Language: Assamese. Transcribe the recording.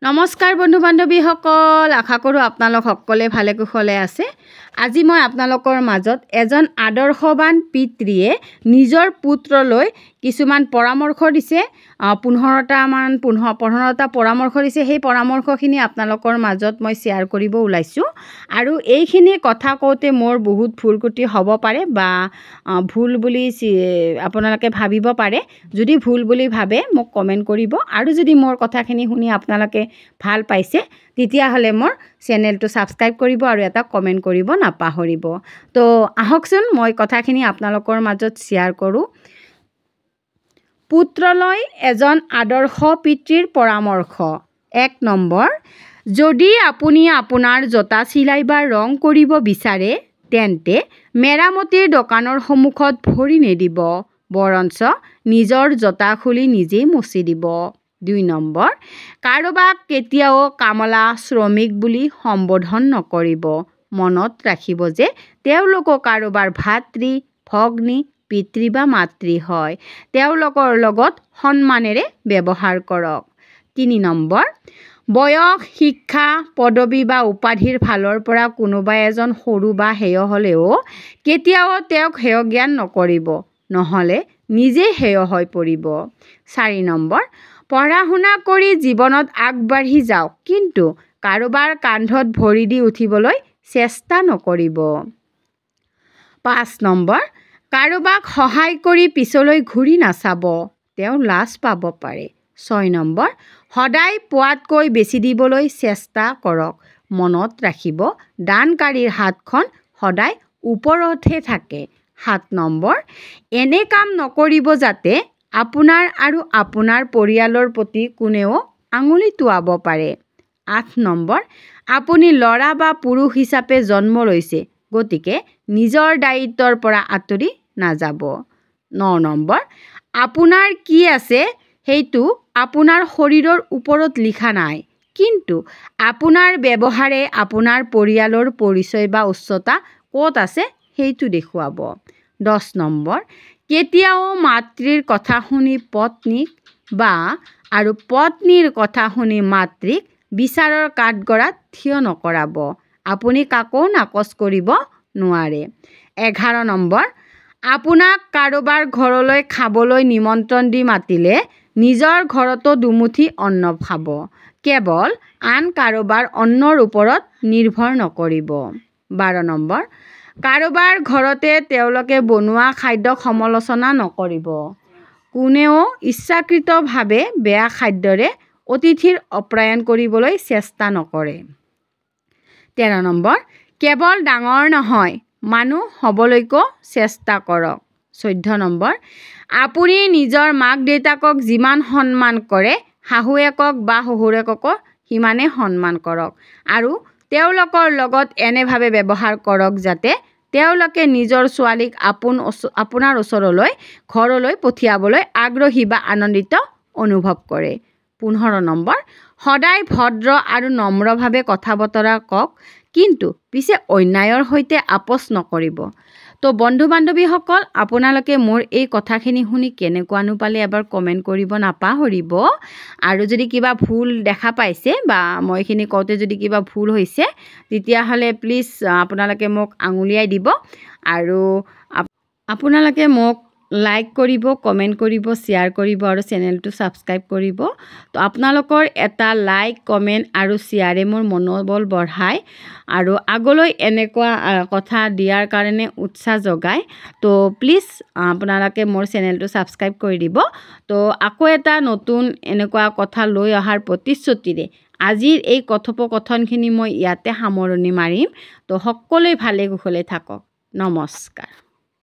নমস্কাৰ বন্ধু বান্ধৱীসকল, আশা কৰোঁ আপোনালোক সকলে ভালে কুশলে আছে। আজি মই আপোনালোকৰ মাজত এজন আদৰ্শৱান পিতৃয়ে নিজৰ পুত্ৰলৈ কিছুমান পৰামৰ্শ দিছে। 15টা পৰামৰ্শ দিছে। সেই পৰামৰ্শখিনি আপোনালোকৰ মাজত মই শ্বেয়াৰ কৰিব ওলাইছোঁ। আৰু এইখিনি কথা কওঁতে মোৰ বহুত ভুল ত্ৰুটি হ'ব পাৰে বা ভুল বুলি আপোনালোকে ভাবিব পাৰে। যদি ভুল বুলি ভাবে মোক কমেণ্ট কৰিব, আৰু যদি মোৰ কথাখিনি শুনি আপোনালোকে ভাল পাইছে তেতিয়াহ'লে মোৰ চেনেলটো ছাবস্ক্ৰাইব কৰিব আৰু এটা কমেণ্ট কৰিব নাপাহৰিব। তো আহকচোন মই কথাখিনি আপোনালোকৰ মাজত শ্বেয়াৰ কৰোঁ। পুত্ৰলৈ এজন আদৰ্শ পিতৃৰ পৰামৰ্শ। 1 নম্বৰ, যদি আপুনি আপোনাৰ জোতা চিলাই বা ৰং কৰিব বিচাৰে তেন্তে মেৰামতিৰ দোকানৰ সন্মুখত ভৰি নিদিব, বৰঞ্চ নিজৰ জোতা খুলি নিজেই মচি দিব। 2 নম্বৰ, কাৰোবাক কেতিয়াও কামলা শ্ৰমিক বুলি সম্বোধন নকৰিব। মনত ৰাখিব যে তেওঁলোকো কাৰোবাৰ ভাতৃ, ভগ্নী, পিতৃ বা মাতৃ হয়। তেওঁলোকৰ লগত সন্মানেৰে ব্যৱহাৰ কৰক। 3 নম্বৰ, বয়স, শিক্ষা, পদবী বা উপাধিৰ ফালৰ পৰা কোনোবা এজন সৰু বা হেয় হ'লেও কেতিয়াও তেওঁক হেয় জ্ঞান নকৰিব, নহ'লে নিজে হেয় হৈ পৰিব। 4 নম্বৰ, পঢ়া-শুনা কৰি জীৱনত আগবাঢ়ি যাওক, কিন্তু কাৰোবাৰ কান্ধত ভৰি দি উঠিবলৈ চেষ্টা নকৰিব। 5 নম্বৰ, কাৰোবাক সহায় কৰি পিছলৈ ঘূৰি নাচাব, তেওঁ লাজ পাব পাৰে। 6 নম্বৰ, সদায় পোৱাতকৈ বেছি দিবলৈ চেষ্টা কৰক। মনত ৰাখিব দানকাৰীৰ হাতখন সদায় ওপৰতহে থাকে। 7 নম্বৰ, এনে কাম নকৰিব যাতে আপোনাৰ আৰু আপোনাৰ পৰিয়ালৰ প্ৰতি কোনেও আঙুলি টোৱাব পাৰে। 8 নম্বৰ, আপুনি ল'ৰা বা পুৰুষ হিচাপে জন্ম লৈছে, গতিকে নিজৰ দায়িত্বৰ পৰা আঁতৰি নাযাব। 9 নম্বৰ, আপোনাৰ কি আছে সেইটো আপোনাৰ শৰীৰৰ ওপৰত লিখা নাই, কিন্তু আপোনাৰ ব্যৱহাৰে আপোনাৰ পৰিয়ালৰ পৰিচয় বা উচ্চতা ক'ত আছে সেইটো দেখুৱাব। 10 নম্বৰ, কেতিয়াও মাতৃৰ কথা শুনি পত্নীক আৰু পত্নীৰ কথা শুনি মাতৃক বিচাৰৰ কাঠগড়াত থিয় নকৰাব। আপুনি কাকো নাকচ কৰিব নোৱাৰে। 11 নম্বৰ, আপোনাক কাৰোবাৰ ঘৰলৈ খাবলৈ নিমন্ত্ৰণ দি মাতিলে নিজৰ ঘৰতো দুমুঠি অন্ন খাব। কেৱল আন কাৰোবাৰ অন্নৰ ওপৰত নিৰ্ভৰ নকৰিব। 12 নম্বৰ, কাৰোবাৰ ঘৰতে তেওঁলোকে বনোৱা খাদ্যক সমালোচনা নকৰিব। কোনেও ইচ্ছাকৃতভাৱে বেয়া খাদ্যৰে অতিথিৰ আপ্যায়ন কৰিবলৈ চেষ্টা নকৰে। 13 নম্বৰ, কেৱল ডাঙৰ নহয়, মানুহ হ'বলৈকো চেষ্টা কৰক। 14 নম্বৰ, আপুনি নিজৰ মাক-দেউতাকক যিমান সন্মান কৰে শাহুৱেকক বা শহুৰেককো সিমানে সন্মান কৰক, আৰু তেওঁলোকৰ লগত এনেভাৱে ব্যৱহাৰ কৰক যাতে তেওঁলোকে নিজৰ ছোৱালীক আপোনাৰ ওচৰলৈ ঘৰলৈ পঠিয়াবলৈ আগ্ৰহী বা আনন্দিত অনুভৱ কৰে। 15 নম্বৰ, সদায় ভদ্ৰ আৰু নম্ৰভাৱে কথা বতৰা কওক, কিন্তু পিছে অন্যায়ৰ সৈতে আপোচ নকৰিব। তো বন্ধু বান্ধৱীসকল, আপোনালোকে মোৰ এই কথাখিনি শুনি কেনেকুৱানো পালে এবাৰ কমেণ্ট কৰিব নাপাহৰিব। আৰু যদি কিবা ভুল দেখা পাইছে বা মই এইখিনি কওঁতে যদি কিবা ভুল হৈছে তেতিয়াহ'লে প্লিজ আপোনালোকে মোক আঙুলিয়াই দিব, আৰু আপোনালোকে মোক লাইক কৰিব, কমেণ্ট কৰিব, শ্বেয়াৰ কৰিব আৰু চেনেলটো ছাবস্ক্ৰাইব কৰিব। তো আপোনালোকৰ এটা লাইক, কমেণ্ট আৰু শ্বেয়াৰে মোৰ মনোবল বঢ়ায় আৰু আগলৈ এনেকুৱা কথা দিয়াৰ কাৰণে উৎসাহ যোগায়। তো প্লিজ আপোনালোকে মোৰ চেনেলটো ছাবস্ক্ৰাইব কৰি দিব। তো আকৌ এটা নতুন এনেকুৱা কথা লৈ অহাৰ প্ৰতিশ্ৰুতিৰে আজিৰ এই কথোপকথনখিনি মই ইয়াতে সামৰণি মাৰিম। তো সকলোৱে ভালে কুশলে থাকক। নমস্কাৰ।